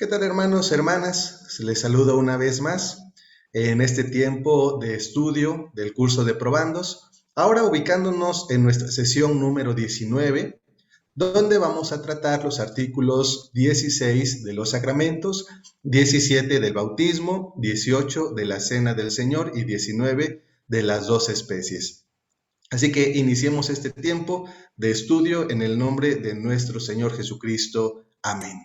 ¿Qué tal, hermanos, hermanas? Les saludo una vez más en este tiempo de estudio del curso de probandos, ahora ubicándonos en nuestra sesión número 19, donde vamos a tratar los artículos 16 de los sacramentos, 17 del bautismo, 18 de la Cena del Señor y 19 de las dos especies. Así que iniciemos este tiempo de estudio en el nombre de nuestro Señor Jesucristo. Amén.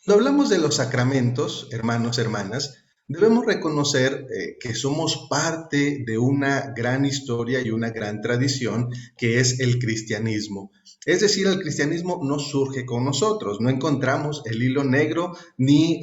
Cuando hablamos de los sacramentos, hermanos, hermanas, debemos reconocer que somos parte de una gran historia y una gran tradición que es el cristianismo. Es decir, el cristianismo no surge con nosotros, no encontramos el hilo negro ni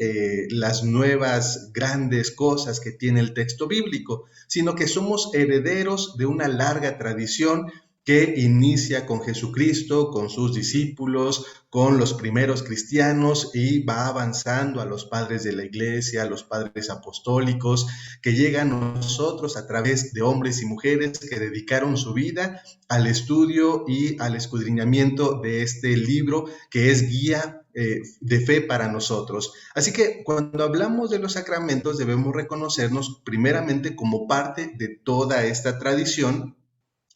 las nuevas grandes cosas que tiene el texto bíblico, sino que somos herederos de una larga tradición que inicia con Jesucristo, con sus discípulos, con los primeros cristianos y va avanzando a los padres de la iglesia, a los padres apostólicos, que llegan a nosotros a través de hombres y mujeres que dedicaron su vida al estudio y al escudriñamiento de este libro que es guía de fe para nosotros. Así que cuando hablamos de los sacramentos debemos reconocernos primeramente como parte de toda esta tradición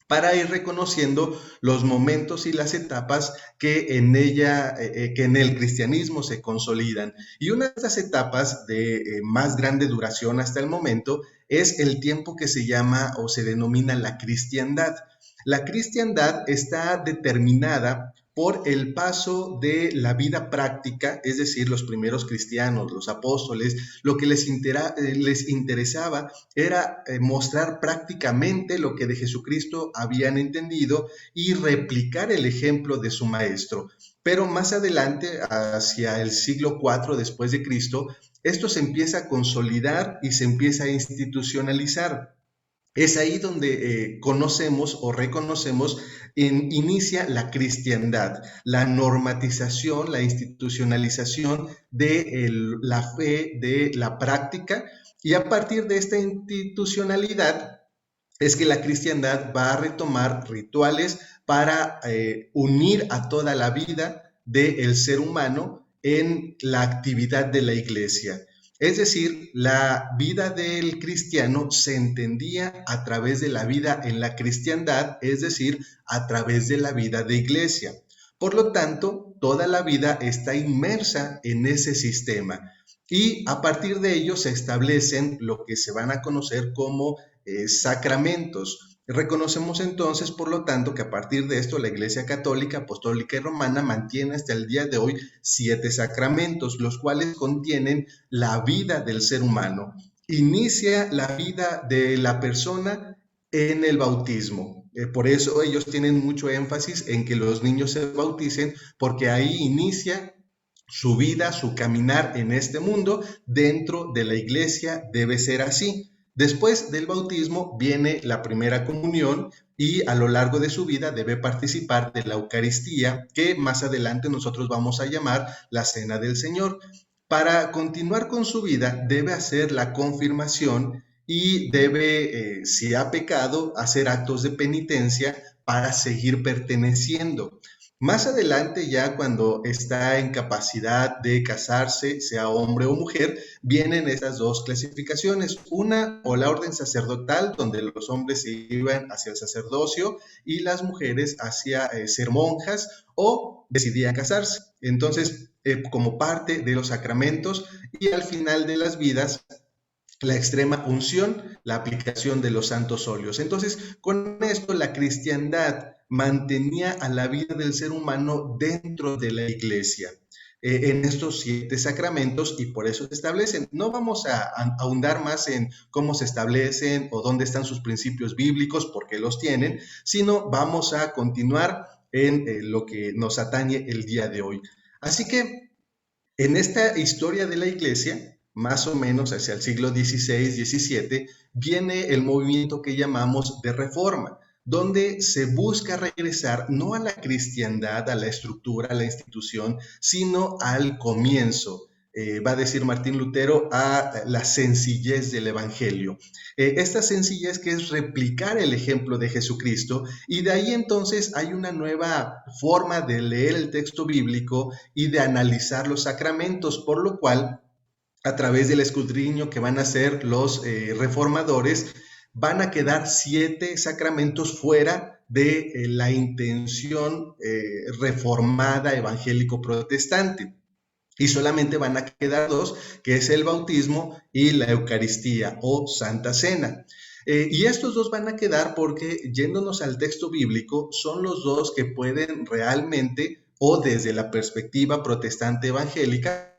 para ir reconociendo los momentos y las etapas que en ella, que en el cristianismo se consolidan. Y una de estas etapas de más grande duración hasta el momento es el tiempo que se llama o se denomina la cristiandad. La cristiandad está determinada por el paso de la vida práctica, es decir, los primeros cristianos, los apóstoles, lo que les interesaba era mostrar prácticamente lo que de Jesucristo habían entendido y replicar el ejemplo de su maestro. Pero más adelante, hacia el siglo IV después de Cristo, esto se empieza a consolidar y se empieza a institucionalizar. Es ahí donde conocemos o reconocemos, inicia la cristiandad, la normatización, la institucionalización de la fe, de la práctica, y a partir de esta institucionalidad es que la cristiandad va a retomar rituales para unir a toda la vida del ser humano en la actividad de la iglesia. Es decir, la vida del cristiano se entendía a través de la vida en la cristiandad, es decir, a través de la vida de iglesia. Por lo tanto, toda la vida está inmersa en ese sistema y a partir de ello se establecen lo que se van a conocer como sacramentos. Reconocemos entonces, por lo tanto, que a partir de esto la Iglesia Católica, Apostólica y Romana mantiene hasta el día de hoy 7 sacramentos, los cuales contienen la vida del ser humano. Inicia la vida de la persona en el bautismo. Por eso ellos tienen mucho énfasis en que los niños se bauticen, porque ahí inicia su vida, su caminar en este mundo. Dentro de la iglesia debe ser así. Después del bautismo viene la primera comunión y a lo largo de su vida debe participar de la Eucaristía, que más adelante nosotros vamos a llamar la Cena del Señor. Para continuar con su vida debe hacer la confirmación y debe, si ha pecado, hacer actos de penitencia para seguir perteneciendo. Más adelante, ya cuando está en capacidad de casarse, sea hombre o mujer, vienen estas dos clasificaciones. Una, o la orden sacerdotal, donde los hombres se iban hacia el sacerdocio y las mujeres hacia ser monjas, o decidían casarse. Entonces, como parte de los sacramentos y al final de las vidas, la extrema unción, la aplicación de los santos óleos. Entonces, con esto la cristiandad mantenía a la vida del ser humano dentro de la iglesia, en estos 7 sacramentos, y por eso se establecen. No vamos a ahondar más en cómo se establecen o dónde están sus principios bíblicos, porque los tienen, sino vamos a continuar en lo que nos atañe el día de hoy. Así que en esta historia de la iglesia, más o menos hacia el siglo XVI-XVII, viene el movimiento que llamamos de reforma, donde se busca regresar no a la cristiandad, a la estructura, a la institución, sino al comienzo. va a decir Martín Lutero, a la sencillez del Evangelio. Esta sencillez que es replicar el ejemplo de Jesucristo, y de ahí entonces hay una nueva forma de leer el texto bíblico y de analizar los sacramentos, por lo cual, a través del escudriño que van a hacer los reformadores, van a quedar 7 sacramentos fuera de la intención reformada evangélico-protestante. Y solamente van a quedar 2, que es el bautismo y la Eucaristía o Santa Cena. Y estos 2 van a quedar porque, yéndonos al texto bíblico, son los 2 que pueden realmente, o desde la perspectiva protestante evangélica,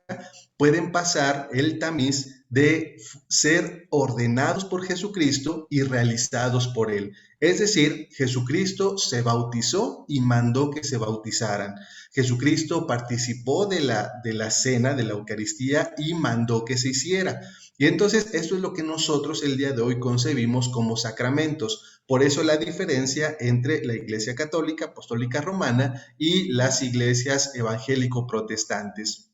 pueden pasar el tamiz de ser ordenados por Jesucristo y realizados por Él. Es decir, Jesucristo se bautizó y mandó que se bautizaran. Jesucristo participó de la cena, de la Eucaristía, y mandó que se hiciera. Y entonces esto es lo que nosotros el día de hoy concebimos como sacramentos. Por eso la diferencia entre la Iglesia Católica, Apostólica Romana y las iglesias evangélico-protestantes.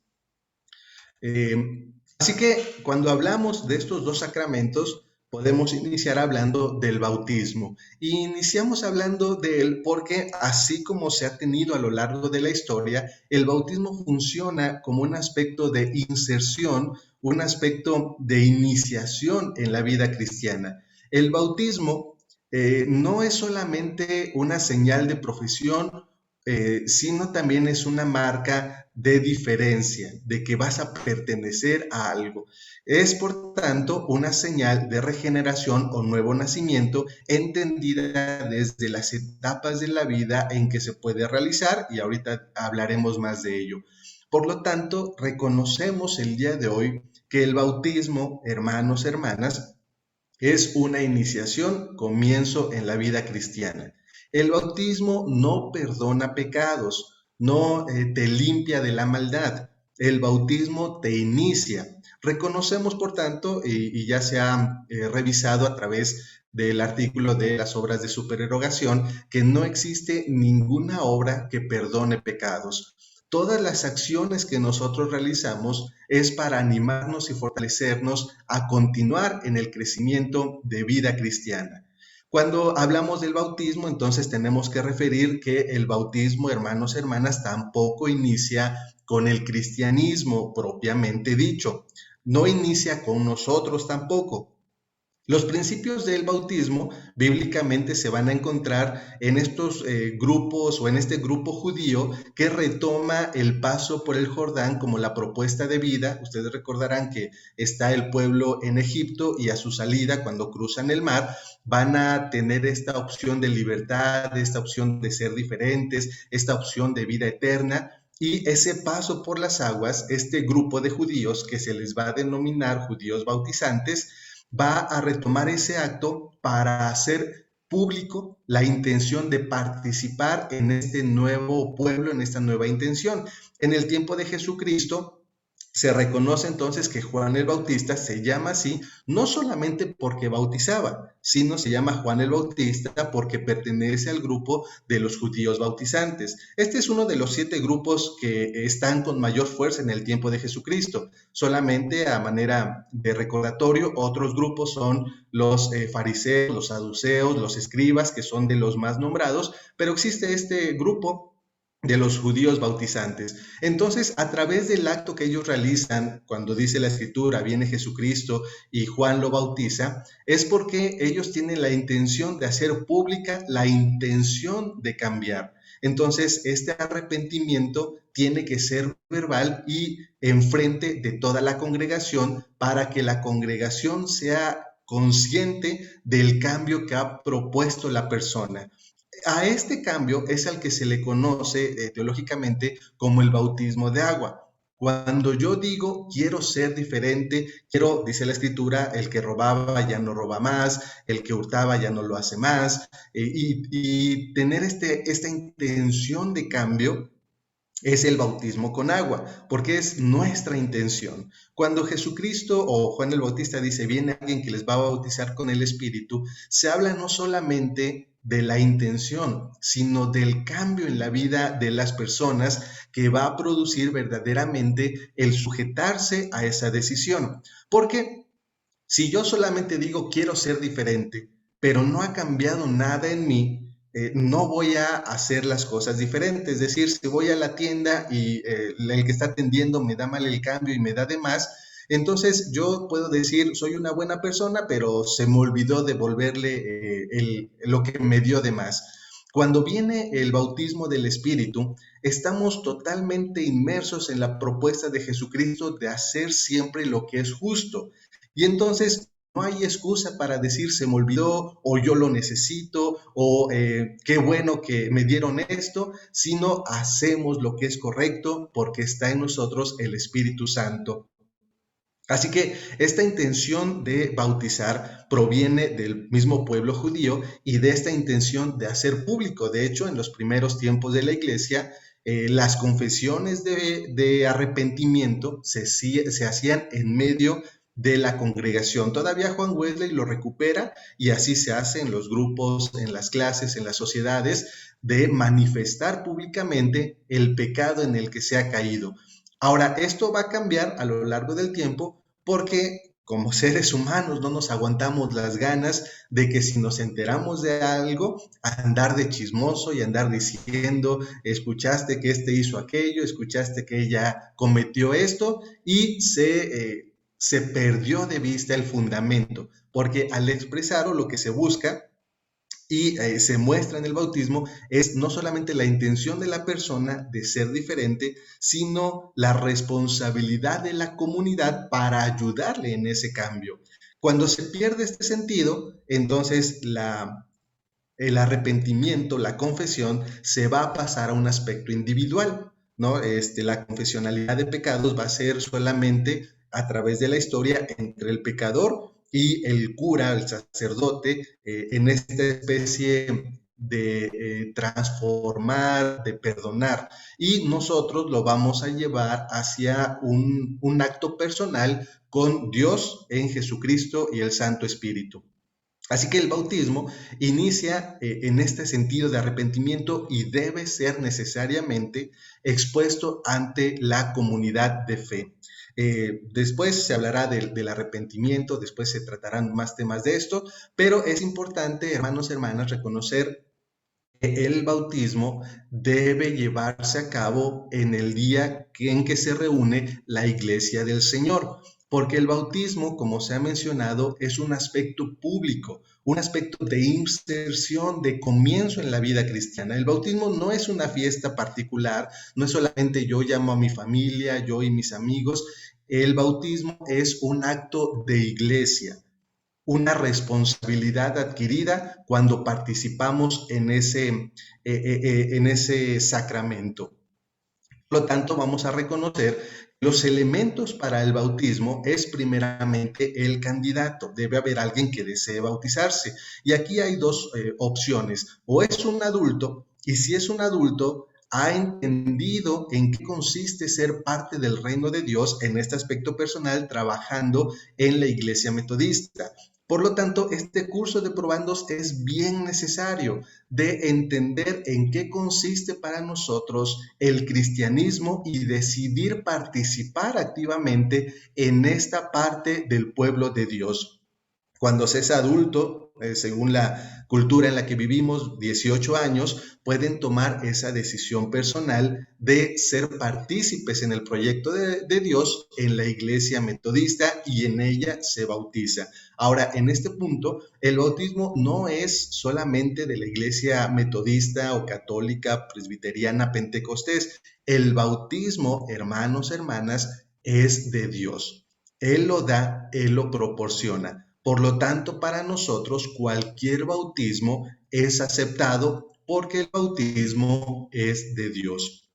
Así que cuando hablamos de estos 2 sacramentos, podemos iniciar hablando del bautismo. Y iniciamos hablando de él porque, así como se ha tenido a lo largo de la historia, el bautismo funciona como un aspecto de inserción, un aspecto de iniciación en la vida cristiana. El bautismo no es solamente una señal de profesión, sino también es una marca de diferencia, de que vas a pertenecer a algo. Es, por tanto, una señal de regeneración o nuevo nacimiento, entendida desde las etapas de la vida en que se puede realizar, y ahorita hablaremos más de ello. Por lo tanto, reconocemos el día de hoy que el bautismo, hermanos, hermanas, es una iniciación, comienzo en la vida cristiana. El bautismo no perdona pecados, no te limpia de la maldad. El bautismo te inicia. Reconocemos, por tanto, y ya se ha revisado a través del artículo de las obras de supererogación, que no existe ninguna obra que perdone pecados. Todas las acciones que nosotros realizamos es para animarnos y fortalecernos a continuar en el crecimiento de vida cristiana. Cuando hablamos del bautismo, entonces tenemos que referir que el bautismo, hermanos, hermanas, tampoco inicia con el cristianismo propiamente dicho. No inicia con nosotros tampoco. Los principios del bautismo bíblicamente se van a encontrar en estos grupos o en este grupo judío que retoma el paso por el Jordán como la propuesta de vida. Ustedes recordarán que está el pueblo en Egipto y a su salida, cuando cruzan el mar, van a tener esta opción de libertad, esta opción de ser diferentes, esta opción de vida eterna. Y ese paso por las aguas, este grupo de judíos que se les va a denominar judíos bautizantes, va a retomar ese acto para hacer público la intención de participar en este nuevo pueblo, en esta nueva intención. En el tiempo de Jesucristo, se reconoce entonces que Juan el Bautista se llama así, no solamente porque bautizaba, sino se llama Juan el Bautista porque pertenece al grupo de los judíos bautizantes. Este es uno de los 7 grupos que están con mayor fuerza en el tiempo de Jesucristo. Solamente a manera de recordatorio, otros grupos son los fariseos, los saduceos, los escribas, que son de los más nombrados, pero existe este grupo de los judíos bautizantes. Entonces, a través del acto que ellos realizan, cuando dice la Escritura, viene Jesucristo y Juan lo bautiza, es porque ellos tienen la intención de hacer pública la intención de cambiar. Entonces, este arrepentimiento tiene que ser verbal y enfrente de toda la congregación para que la congregación sea consciente del cambio que ha propuesto la persona. A este cambio es al que se le conoce teológicamente como el bautismo de agua. Cuando yo digo quiero ser diferente, quiero, dice la Escritura, el que robaba ya no roba más, el que hurtaba ya no lo hace más, y tener esta intención de cambio, es el bautismo con agua, porque es nuestra intención. Cuando Jesucristo o Juan el Bautista dice, viene alguien que les va a bautizar con el Espíritu, se habla no solamente de la intención, sino del cambio en la vida de las personas que va a producir verdaderamente el sujetarse a esa decisión. Porque si yo solamente digo quiero ser diferente, pero no ha cambiado nada en mí, no voy a hacer las cosas diferentes. Es decir, si voy a la tienda y el que está atendiendo me da mal el cambio y me da de más, entonces yo puedo decir soy una buena persona, pero se me olvidó devolverle lo que me dio de más. Cuando viene el bautismo del Espíritu, estamos totalmente inmersos en la propuesta de Jesucristo de hacer siempre lo que es justo. Y entonces no hay excusa para decir se me olvidó o yo lo necesito o qué bueno que me dieron esto, sino hacemos lo que es correcto porque está en nosotros el Espíritu Santo. Así que esta intención de bautizar proviene del mismo pueblo judío y de esta intención de hacer público. De hecho, en los primeros tiempos de la iglesia, las confesiones de arrepentimiento se hacían en medio de la congregación. Todavía Juan Wesley lo recupera y así se hace en los grupos, en las clases, en las sociedades, de manifestar públicamente el pecado en el que se ha caído. Ahora, esto va a cambiar a lo largo del tiempo porque como seres humanos no nos aguantamos las ganas de que si nos enteramos de algo, andar de chismoso y andar diciendo, escuchaste que este hizo aquello, escuchaste que ella cometió esto y se perdió de vista el fundamento, porque al expresar o lo que se busca y se muestra en el bautismo es no solamente la intención de la persona de ser diferente, sino la responsabilidad de la comunidad para ayudarle en ese cambio. Cuando se pierde este sentido, entonces el arrepentimiento, la confesión, se va a pasar a un aspecto individual, ¿no? La confesionalidad de pecados va a ser solamente a través de la historia entre el pecador y el cura, el sacerdote, en esta especie de transformar, de perdonar. Y nosotros lo vamos a llevar hacia un acto personal con Dios en Jesucristo y el Santo Espíritu. Así que el bautismo inicia en este sentido de arrepentimiento y debe ser necesariamente expuesto ante la comunidad de fe. Después se hablará del arrepentimiento, después se tratarán más temas de esto, pero es importante, hermanos y hermanas, reconocer que el bautismo debe llevarse a cabo en el día en que se reúne la iglesia del Señor, porque el bautismo, como se ha mencionado, es un aspecto público, un aspecto de inserción, de comienzo en la vida cristiana. El bautismo no es una fiesta particular, no es solamente yo llamo a mi familia, yo y mis amigos. El bautismo es un acto de iglesia, una responsabilidad adquirida cuando participamos en ese sacramento. Por lo tanto, vamos a reconocer los elementos para el bautismo es primeramente el candidato. Debe haber alguien que desee bautizarse. Y aquí hay dos opciones. O es un adulto, y si es un adulto, ha entendido en qué consiste ser parte del reino de Dios en este aspecto personal, trabajando en la iglesia metodista. Por lo tanto, este curso de probandos es bien necesario de entender en qué consiste para nosotros el cristianismo y decidir participar activamente en esta parte del pueblo de Dios. Cuando se es adulto, según la cultura en la que vivimos, 18 años, pueden tomar esa decisión personal de ser partícipes en el proyecto de Dios en la iglesia metodista y en ella se bautiza. Ahora, en este punto, el bautismo no es solamente de la iglesia metodista o católica, presbiteriana, pentecostés. El bautismo, hermanos, hermanas, es de Dios. Él lo da, Él lo proporciona. Por lo tanto, para nosotros cualquier bautismo es aceptado porque el bautismo es de Dios.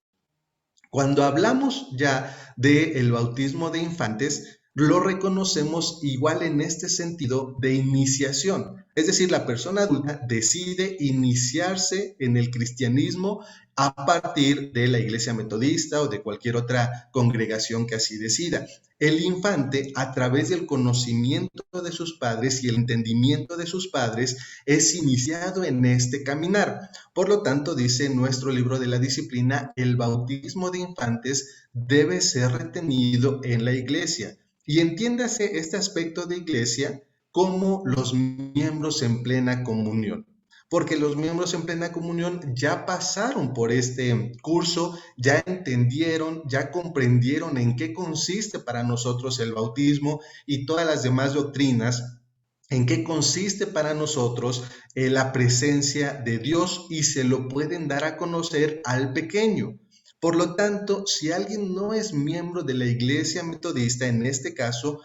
Cuando hablamos ya del bautismo de infantes, lo reconocemos igual en este sentido de iniciación. Es decir, la persona adulta decide iniciarse en el cristianismo a partir de la iglesia metodista o de cualquier otra congregación que así decida. El infante, a través del conocimiento de sus padres y el entendimiento de sus padres, es iniciado en este caminar. Por lo tanto, dice nuestro libro de la disciplina, el bautismo de infantes debe ser retenido en la iglesia. Y entiéndase este aspecto de iglesia como los miembros en plena comunión, porque los miembros en plena comunión ya pasaron por este curso, ya entendieron, ya comprendieron en qué consiste para nosotros el bautismo y todas las demás doctrinas, en qué consiste para nosotros la presencia de Dios, y se lo pueden dar a conocer al pequeño. Por lo tanto, si alguien no es miembro de la iglesia metodista, en este caso,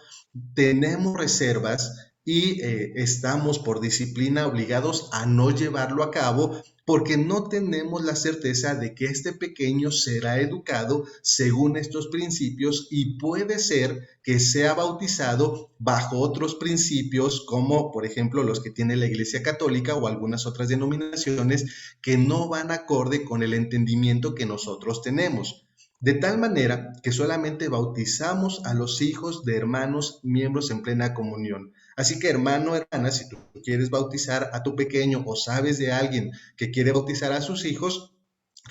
tenemos reservas y estamos por disciplina obligados a no llevarlo a cabo, porque no tenemos la certeza de que este pequeño será educado según estos principios, y puede ser que sea bautizado bajo otros principios, como por ejemplo los que tiene la Iglesia Católica o algunas otras denominaciones que no van acorde con el entendimiento que nosotros tenemos. De tal manera que solamente bautizamos a los hijos de hermanos miembros en plena comunión. Así que, hermano, hermana, si tú quieres bautizar a tu pequeño o sabes de alguien que quiere bautizar a sus hijos,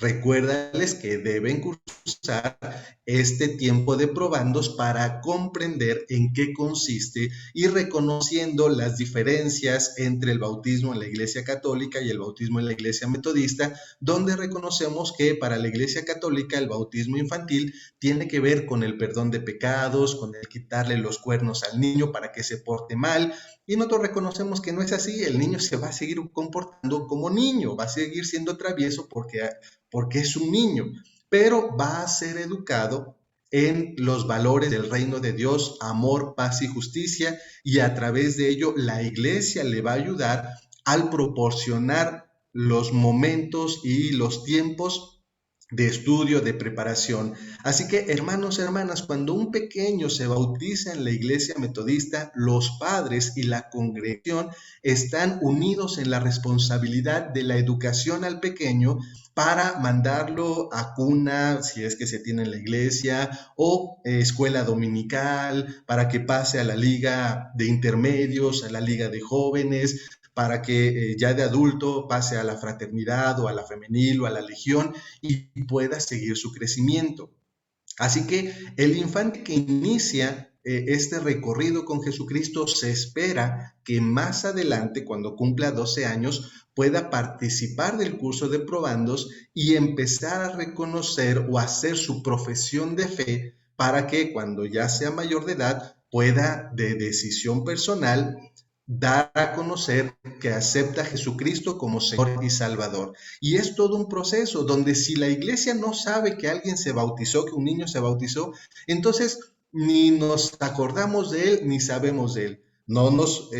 recuérdales que deben cursar este tiempo de probandos para comprender en qué consiste, y reconociendo las diferencias entre el bautismo en la Iglesia Católica y el bautismo en la Iglesia Metodista, donde reconocemos que para la Iglesia Católica el bautismo infantil tiene que ver con el perdón de pecados, con el quitarle los cuernos al niño para que se porte mal, y nosotros reconocemos que no es así. El niño se va a seguir comportando como niño, va a seguir siendo travieso porque es un niño, pero va a ser educado en los valores del reino de Dios, amor, paz y justicia, y a través de ello la iglesia le va a ayudar al proporcionar los momentos y los tiempos de estudio, de preparación. Así que, hermanos, hermanas, cuando un pequeño se bautiza en la iglesia metodista, los padres y la congregación están unidos en la responsabilidad de la educación al pequeño, para mandarlo a cuna, si es que se tiene en la iglesia, o escuela dominical, para que pase a la liga de intermedios, a la liga de jóvenes, para que ya de adulto pase a la fraternidad o a la femenil o a la legión y pueda seguir su crecimiento. Así que el infante que inicia este recorrido con Jesucristo, se espera que más adelante, cuando cumpla 12 años, pueda participar del curso de probandos y empezar a reconocer o hacer su profesión de fe, para que cuando ya sea mayor de edad pueda, de decisión personal, dar a conocer que acepta a Jesucristo como Señor y Salvador. Y es todo un proceso donde, si la iglesia no sabe que alguien se bautizó, que un niño se bautizó, entonces ni nos acordamos de él ni sabemos de él. No nos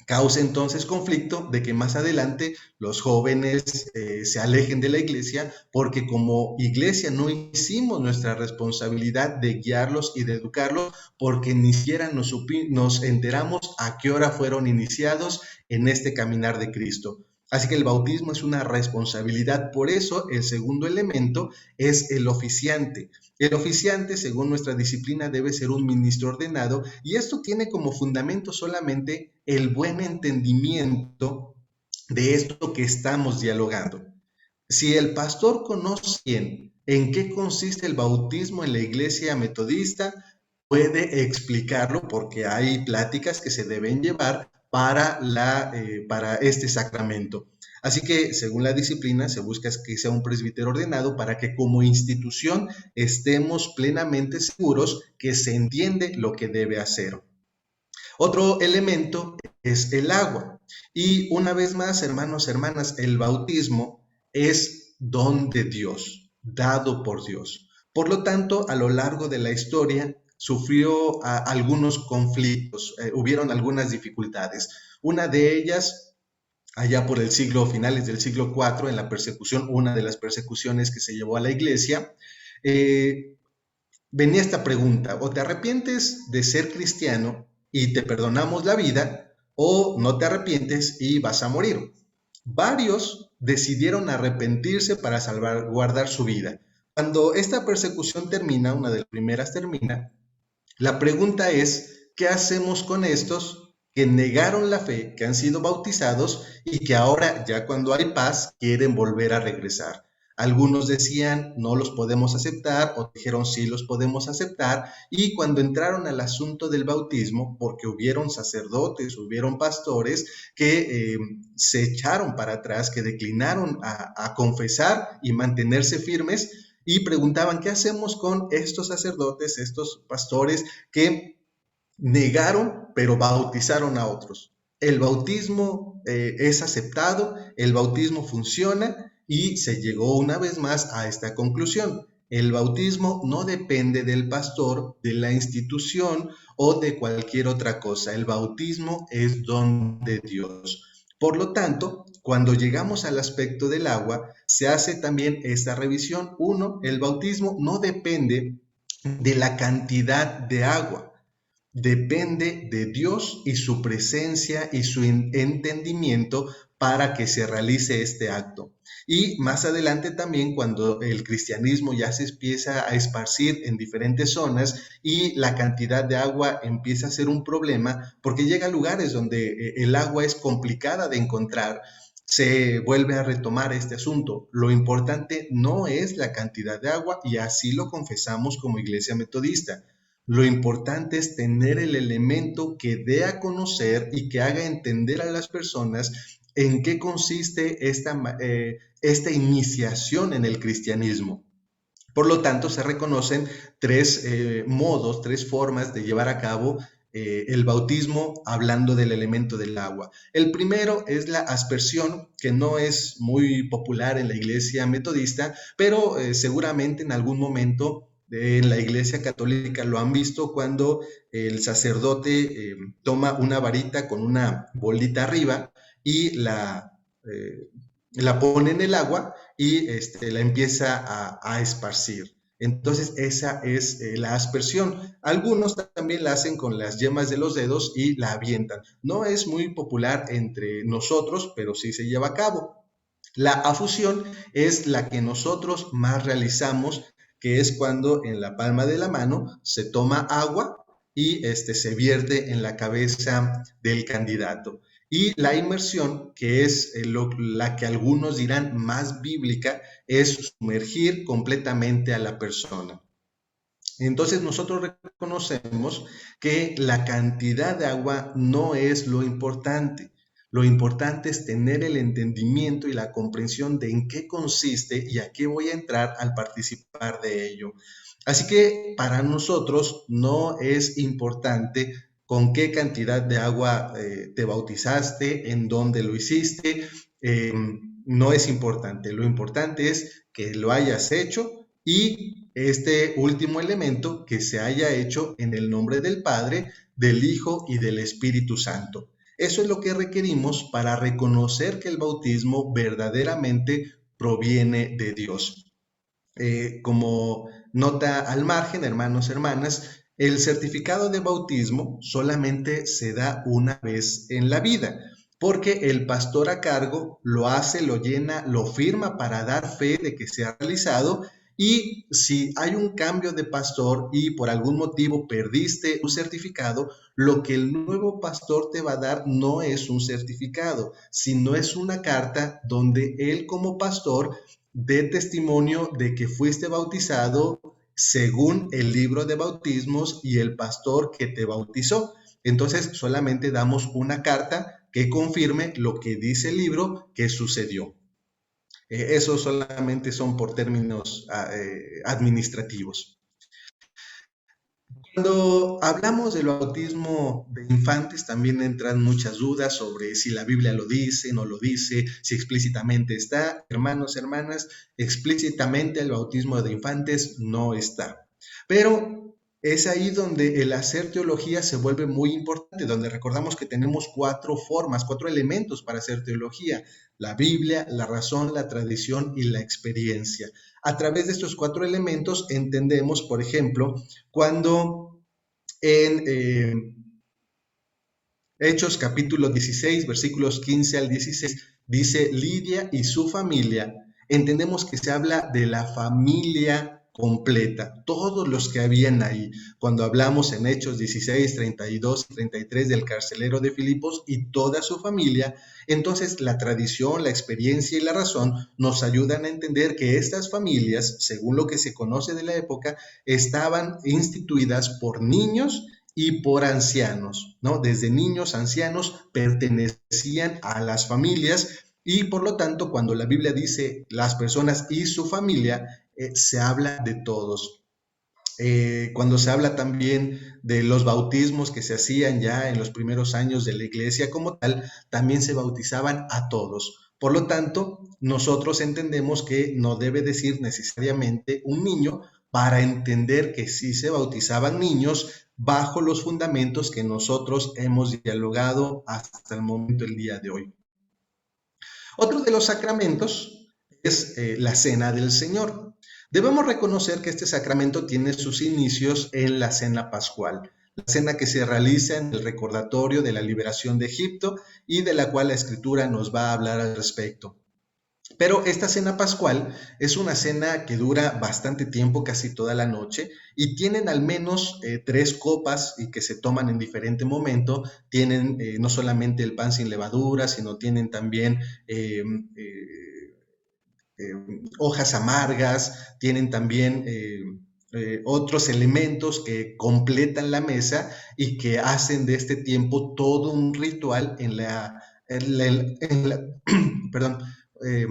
causa entonces conflicto de que más adelante los jóvenes se alejen de la iglesia, porque como iglesia no hicimos nuestra responsabilidad de guiarlos y de educarlos, porque ni siquiera nos enteramos a qué hora fueron iniciados en este caminar de Cristo. Así que el bautismo es una responsabilidad. Por eso el segundo elemento es el oficiante. El oficiante, según nuestra disciplina, debe ser un ministro ordenado, y esto tiene como fundamento solamente el buen entendimiento de esto que estamos dialogando. Si el pastor conoce bien en qué consiste el bautismo en la iglesia metodista, puede explicarlo, porque hay pláticas que se deben llevar para este sacramento. Así que, según la disciplina, se busca que sea un presbítero ordenado, para que como institución estemos plenamente seguros que se entiende lo que debe hacer. Otro elemento es el agua. Y una vez más, hermanos, hermanas, el bautismo es don de Dios, dado por Dios. Por lo tanto, a lo largo de la historia sufrió algunos conflictos, hubieron algunas dificultades. Una de ellas, allá por finales del siglo IV, en la persecución, una de las persecuciones que se llevó a la iglesia, eh, venía esta pregunta: o te arrepientes de ser cristiano y te perdonamos la vida, o no te arrepientes y vas a morir. Varios decidieron arrepentirse para salvaguardar su vida. Cuando esta persecución termina, una de las primeras termina, la pregunta es: ¿qué hacemos con estos que negaron la fe, que han sido bautizados y que ahora, ya cuando hay paz, quieren volver a regresar? Algunos decían: no los podemos aceptar, o dijeron: sí los podemos aceptar. Y cuando entraron al asunto del bautismo, porque hubieron sacerdotes, hubieron pastores que se echaron para atrás, que declinaron a confesar y mantenerse firmes, y preguntaban: ¿qué hacemos con estos sacerdotes, estos pastores que negaron pero bautizaron a otros? El bautismo es aceptado, el bautismo funciona, y se llegó una vez más a esta conclusión: el bautismo no depende del pastor, de la institución o de cualquier otra cosa. El bautismo es don de Dios. Por lo tanto, cuando llegamos al aspecto del agua, se hace también esta revisión. Uno, el bautismo no depende de la cantidad de agua, depende de Dios y su presencia y su entendimiento para que se realice este acto. Y más adelante también, cuando el cristianismo ya se empieza a esparcir en diferentes zonas y la cantidad de agua empieza a ser un problema, porque llega a lugares donde el agua es complicada de encontrar, se vuelve a retomar este asunto. Lo importante no es la cantidad de agua, y así lo confesamos como Iglesia Metodista. Lo importante es tener el elemento que dé a conocer y que haga entender a las personas en qué consiste esta iniciación en el cristianismo. Por lo tanto, se reconocen tres modos, tres formas de llevar a cabo el bautismo, hablando del elemento del agua. El primero es la aspersión, que no es muy popular en la iglesia metodista, pero seguramente en algún momento en la iglesia católica lo han visto, cuando el sacerdote toma una varita con una bolita arriba y la pone en el agua y la empieza a esparcir. Entonces, esa es la aspersión. Algunos también la hacen con las yemas de los dedos y la avientan. No es muy popular entre nosotros, pero sí se lleva a cabo. La afusión es la que nosotros más realizamos, que es cuando en la palma de la mano se toma agua y se vierte en la cabeza del candidato. Y la inmersión, que es la que algunos dirán más bíblica, es sumergir completamente a la persona. Entonces nosotros reconocemos que la cantidad de agua no es lo importante. Lo importante es tener el entendimiento y la comprensión de en qué consiste y a qué voy a entrar al participar de ello. Así que para nosotros no es importante con qué cantidad de agua te bautizaste, en dónde lo hiciste. No es importante. Lo importante es que lo hayas hecho, y este último elemento, que se haya hecho en el nombre del Padre, del Hijo y del Espíritu Santo. Eso es lo que requerimos para reconocer que el bautismo verdaderamente proviene de Dios. Como nota al margen, hermanos, hermanas, el certificado de bautismo solamente se da una vez en la vida, porque el pastor a cargo lo hace, lo llena, lo firma para dar fe de que se ha realizado. Y si hay un cambio de pastor y por algún motivo perdiste un certificado, lo que el nuevo pastor te va a dar no es un certificado, sino es una carta donde él, como pastor, dé testimonio de que fuiste bautizado según el libro de bautismos y el pastor que te bautizó. Entonces solamente damos una carta que confirme lo que dice el libro que sucedió. Eso solamente son por términos administrativos. Cuando hablamos del bautismo de infantes, también entran muchas dudas sobre si la Biblia lo dice, no lo dice, si explícitamente está. Hermanos, hermanas, explícitamente el bautismo de infantes no está. Pero Es ahí donde el hacer teología se vuelve muy importante, donde recordamos que tenemos cuatro formas, cuatro elementos para hacer teología: la Biblia, la razón, la tradición y la experiencia. A través de estos cuatro elementos entendemos, por ejemplo, cuando en Hechos capítulo 16, versículos 15 al 16, dice Lidia y su familia. Entendemos que se habla de la familia completa, todos los que habían ahí. Cuando hablamos en Hechos 16, 32 y 33 del carcelero de Filipos y toda su familia, entonces la tradición, la experiencia y la razón nos ayudan a entender que estas familias, según lo que se conoce de la época, estaban instituidas por niños y por ancianos, ¿no? Desde niños, ancianos pertenecían a las familias y por lo tanto cuando la Biblia dice las personas y su familia, se habla de todos. Cuando se habla también de los bautismos que se hacían ya en los primeros años de la iglesia como tal, también se bautizaban a todos. Por lo tanto, nosotros entendemos que no debe decir necesariamente un niño para entender que sí se bautizaban niños bajo los fundamentos que nosotros hemos dialogado hasta el momento del día de hoy. Otro de los sacramentos es la Cena del Señor. Debemos reconocer que este sacramento tiene sus inicios en la Cena Pascual, la cena que se realiza en el recordatorio de la liberación de Egipto y de la cual la Escritura nos va a hablar al respecto. Pero esta cena pascual es una cena que dura bastante tiempo, casi toda la noche, y tienen al menos tres copas y que se toman en diferente momento. Tienen no solamente el pan sin levadura, sino tienen también eh, hojas amargas, tienen también otros elementos que completan la mesa y que hacen de este tiempo todo un ritual perdón, eh,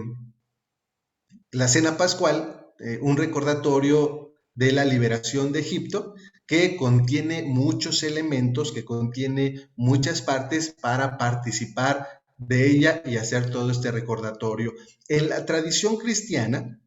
la cena pascual, un recordatorio de la liberación de Egipto, que contiene muchos elementos, que contiene muchas partes para participar de ella y hacer todo este recordatorio. En la tradición cristiana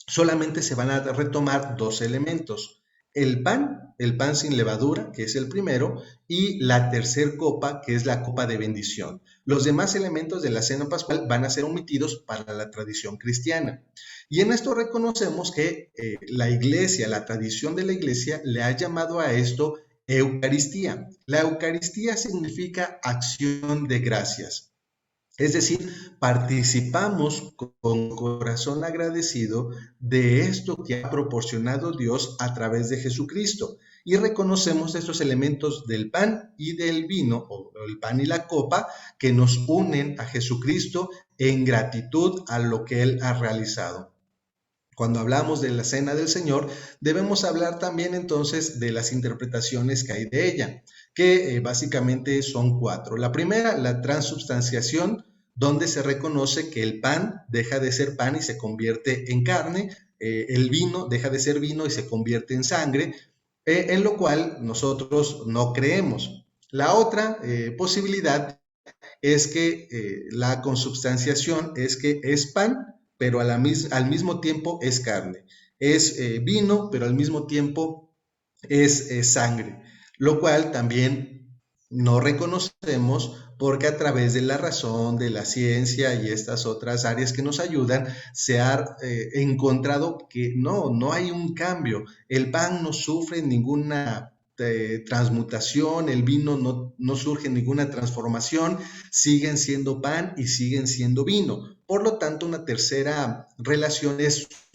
solamente se van a retomar dos elementos: el pan sin levadura, que es el primero, y la tercer copa, que es la copa de bendición. Los demás elementos de la cena pascual van a ser omitidos para la tradición cristiana. Y en esto reconocemos que la iglesia, la tradición de la iglesia, le ha llamado a esto Eucaristía. La Eucaristía significa acción de gracias. Es decir, participamos con corazón agradecido de esto que ha proporcionado Dios a través de Jesucristo y reconocemos estos elementos del pan y del vino, o el pan y la copa, que nos unen a Jesucristo en gratitud a lo que Él ha realizado. Cuando hablamos de la Cena del Señor, debemos hablar también entonces de las interpretaciones que hay de ella, que básicamente son cuatro. La primera, la transubstanciación, donde se reconoce que el pan deja de ser pan y se convierte en carne, el vino deja de ser vino y se convierte en sangre, en lo cual nosotros no creemos. La otra posibilidad es que la consubstanciación es que es pan, pero al mismo tiempo es carne. Es vino, pero al mismo tiempo es sangre, lo cual también no reconocemos porque a través de la razón, de la ciencia y estas otras áreas que nos ayudan, se ha encontrado que no hay un cambio. El pan no sufre ninguna transmutación, el vino no surge ninguna transformación, siguen siendo pan y siguen siendo vino. Por lo tanto, una tercera relación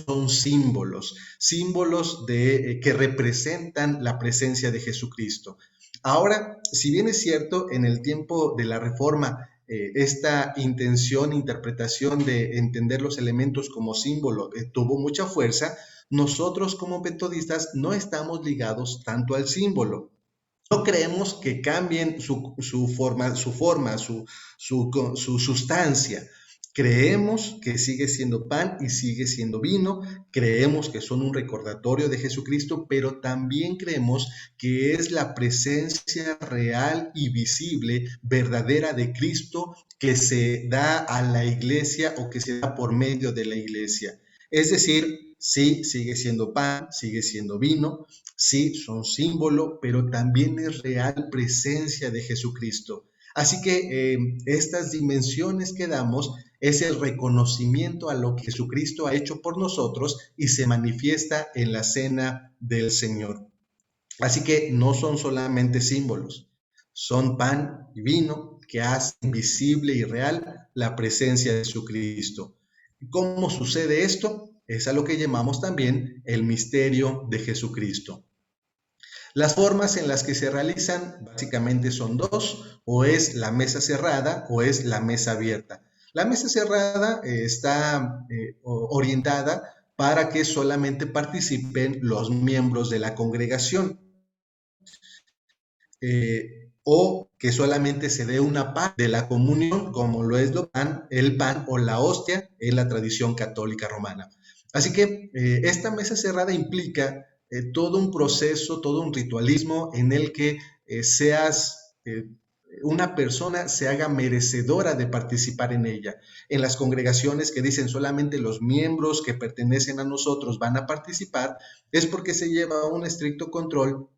son símbolos que representan la presencia de Jesucristo. Ahora, si bien es cierto, en el tiempo de la Reforma, esta intención, interpretación de entender los elementos como símbolo tuvo mucha fuerza, nosotros como metodistas no estamos ligados tanto al símbolo. No creemos que cambien su forma, su sustancia. Creemos que sigue siendo pan y sigue siendo vino, creemos que son un recordatorio de Jesucristo, pero también creemos que es la presencia real y visible, verdadera de Cristo que se da a la iglesia o que se da por medio de la iglesia. Es decir, sí, sigue siendo pan, sigue siendo vino, Sí, son símbolo, pero también es real presencia de Jesucristo. Así que estas dimensiones que damos es el reconocimiento a lo que Jesucristo ha hecho por nosotros y se manifiesta en la cena del Señor. Así que no son solamente símbolos, son pan y vino que hacen visible y real la presencia de Jesucristo. ¿Cómo sucede esto? Es a lo que llamamos también el misterio de Jesucristo. Las formas en las que se realizan básicamente son dos, o es la mesa cerrada o es la mesa abierta. La mesa cerrada está orientada para que solamente participen los miembros de la congregación, o que solamente se dé una parte de la comunión, como lo es el pan o la hostia en la tradición católica romana. Así que esta mesa cerrada implica todo un proceso, todo un ritualismo en el que una persona se haga merecedora de participar en ella. En las congregaciones que dicen solamente los miembros que pertenecen a nosotros van a participar, es porque se lleva un estricto control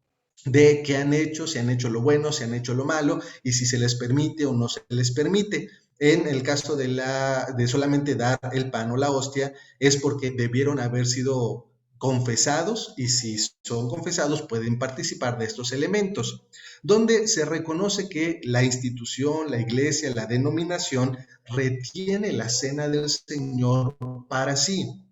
de qué han hecho, si han hecho lo bueno, si han hecho lo malo y si se les permite o no se les permite. En el caso de solamente dar el pan o la hostia, es porque debieron haber sido confesados y si son confesados pueden participar de estos elementos, donde se reconoce que la institución, la iglesia, la denominación retiene la cena del Señor para sí.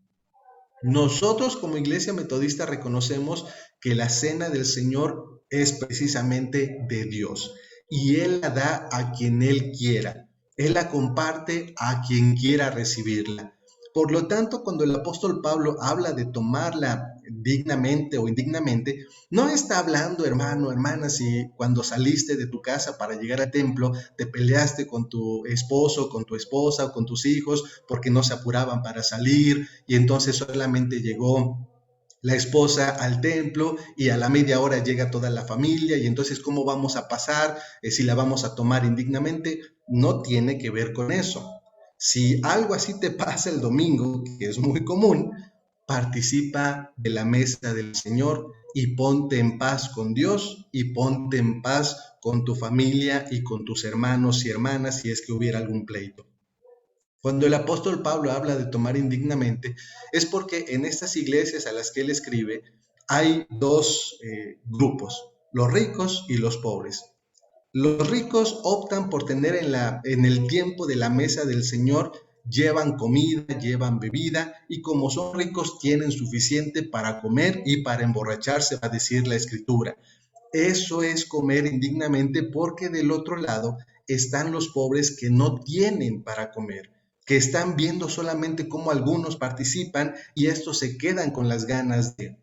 Nosotros como Iglesia Metodista reconocemos que la cena del Señor es precisamente de Dios y Él la da a quien Él quiera. Él la comparte a quien quiera recibirla. Por lo tanto, cuando el apóstol Pablo habla de tomarla dignamente o indignamente, no está hablando, hermano, hermana, si cuando saliste de tu casa para llegar al templo te peleaste con tu esposo, con tu esposa o con tus hijos porque no se apuraban para salir y entonces solamente llegó la esposa al templo y a la media hora llega toda la familia y entonces ¿cómo vamos a pasar? Si la vamos a tomar indignamente, no tiene que ver con eso. Si algo así te pasa el domingo, que es muy común, participa de la mesa del Señor y ponte en paz con Dios y ponte en paz con tu familia y con tus hermanos y hermanas si es que hubiera algún pleito. Cuando el apóstol Pablo habla de tomar indignamente, es porque en estas iglesias a las que él escribe hay dos grupos, los ricos y los pobres. Los ricos optan por tener en el tiempo de la mesa del Señor, llevan comida, llevan bebida y como son ricos tienen suficiente para comer y para emborracharse, va a decir la escritura. Eso es comer indignamente porque del otro lado están los pobres que no tienen para comer, que están viendo solamente cómo algunos participan y estos se quedan con las ganas de.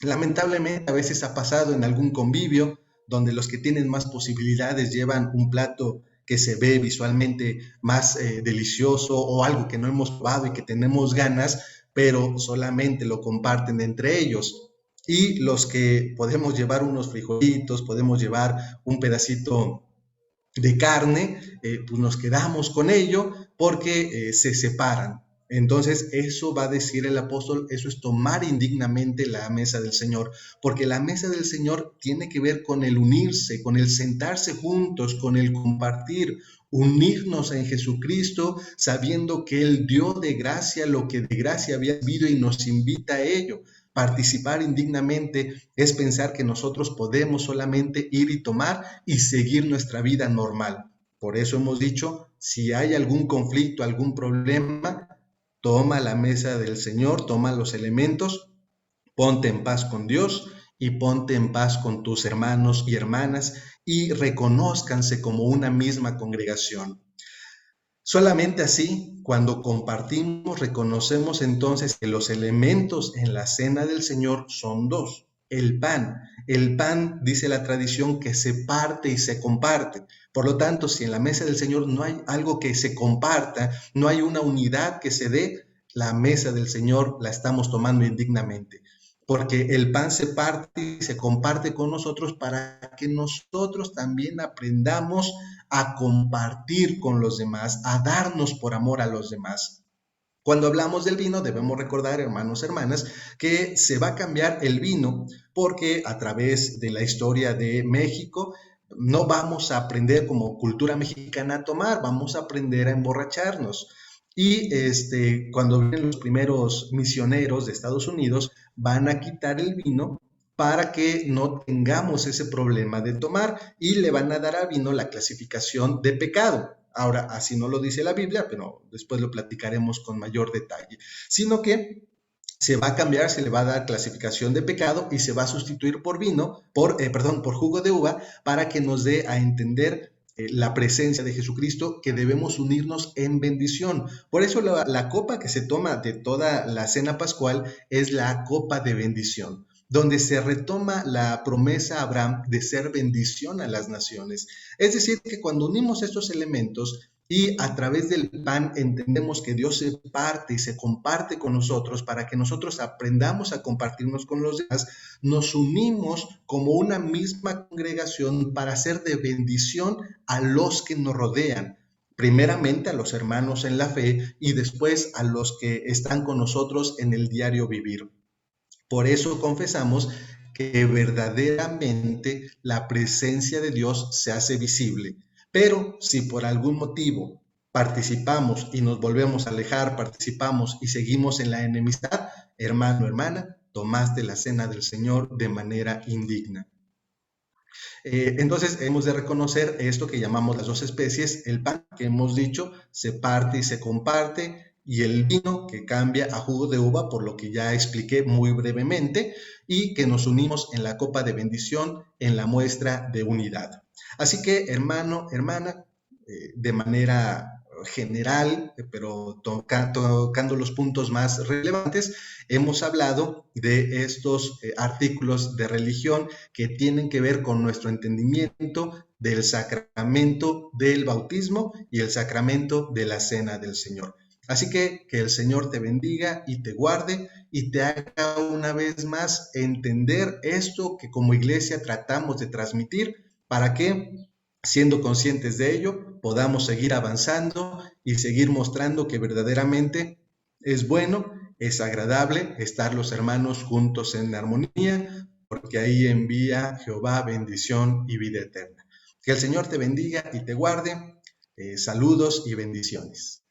Lamentablemente a veces ha pasado en algún convivio donde los que tienen más posibilidades llevan un plato que se ve visualmente más delicioso o algo que no hemos probado y que tenemos ganas, pero solamente lo comparten entre ellos. Y los que podemos llevar unos frijolitos, podemos llevar un pedacito de carne, pues nos quedamos con ello porque se separan. Entonces, eso va a decir el apóstol, eso es tomar indignamente la mesa del Señor, porque la mesa del Señor tiene que ver con el unirse, con el sentarse juntos, con el compartir, unirnos en Jesucristo, sabiendo que Él dio de gracia lo que de gracia había vivido y nos invita a ello. Participar indignamente es pensar que nosotros podemos solamente ir y tomar y seguir nuestra vida normal. Por eso hemos dicho, si hay algún conflicto, algún problema, toma la mesa del Señor, toma los elementos, ponte en paz con Dios y ponte en paz con tus hermanos y hermanas y reconózcanse como una misma congregación. Solamente así, cuando compartimos, reconocemos entonces que los elementos en la cena del Señor son dos. El pan. El pan, dice la tradición, que se parte y se comparte. Por lo tanto, si en la mesa del Señor no hay algo que se comparta, no hay una unidad que se dé, la mesa del Señor la estamos tomando indignamente. Porque el pan se parte y se comparte con nosotros para que nosotros también aprendamos a compartir con los demás, a darnos por amor a los demás. Cuando hablamos del vino, debemos recordar, hermanos, hermanas, que se va a cambiar el vino porque a través de la historia de México no vamos a aprender como cultura mexicana a tomar, vamos a aprender a emborracharnos. Y cuando vienen los primeros misioneros de Estados Unidos, van a quitar el vino para que no tengamos ese problema de tomar y le van a dar al vino la clasificación de pecado. Ahora, así no lo dice la Biblia, pero después lo platicaremos con mayor detalle, sino que se va a cambiar, se le va a dar clasificación de pecado y se va a sustituir por por jugo de uva para que nos dé a entender la presencia de Jesucristo, que debemos unirnos en bendición. Por eso la copa que se toma de toda la cena pascual es la copa de bendición, donde se retoma la promesa a Abraham de ser bendición a las naciones. Es decir, que cuando unimos estos elementos y a través del pan entendemos que Dios se parte y se comparte con nosotros para que nosotros aprendamos a compartirnos con los demás, nos unimos como una misma congregación para ser de bendición a los que nos rodean. Primeramente a los hermanos en la fe y después a los que están con nosotros en el diario vivir. Por eso confesamos que verdaderamente la presencia de Dios se hace visible. Pero si por algún motivo participamos y nos volvemos a alejar, participamos y seguimos en la enemistad, hermano, hermana, tomaste la cena del Señor de manera indigna. Entonces hemos de reconocer esto que llamamos las dos especies, el pan que hemos dicho se parte y se comparte, y el vino que cambia a jugo de uva, por lo que ya expliqué muy brevemente, y que nos unimos en la copa de bendición en la muestra de unidad. Así que, hermano, hermana, de manera general, pero tocando los puntos más relevantes, hemos hablado de estos artículos de religión que tienen que ver con nuestro entendimiento del sacramento del bautismo y el sacramento de la cena del Señor. Así que el Señor te bendiga y te guarde y te haga una vez más entender esto que como iglesia tratamos de transmitir para que, siendo conscientes de ello, podamos seguir avanzando y seguir mostrando que verdaderamente es bueno, es agradable estar los hermanos juntos en armonía, porque ahí envía Jehová bendición y vida eterna. Que el Señor te bendiga y te guarde. Saludos y bendiciones.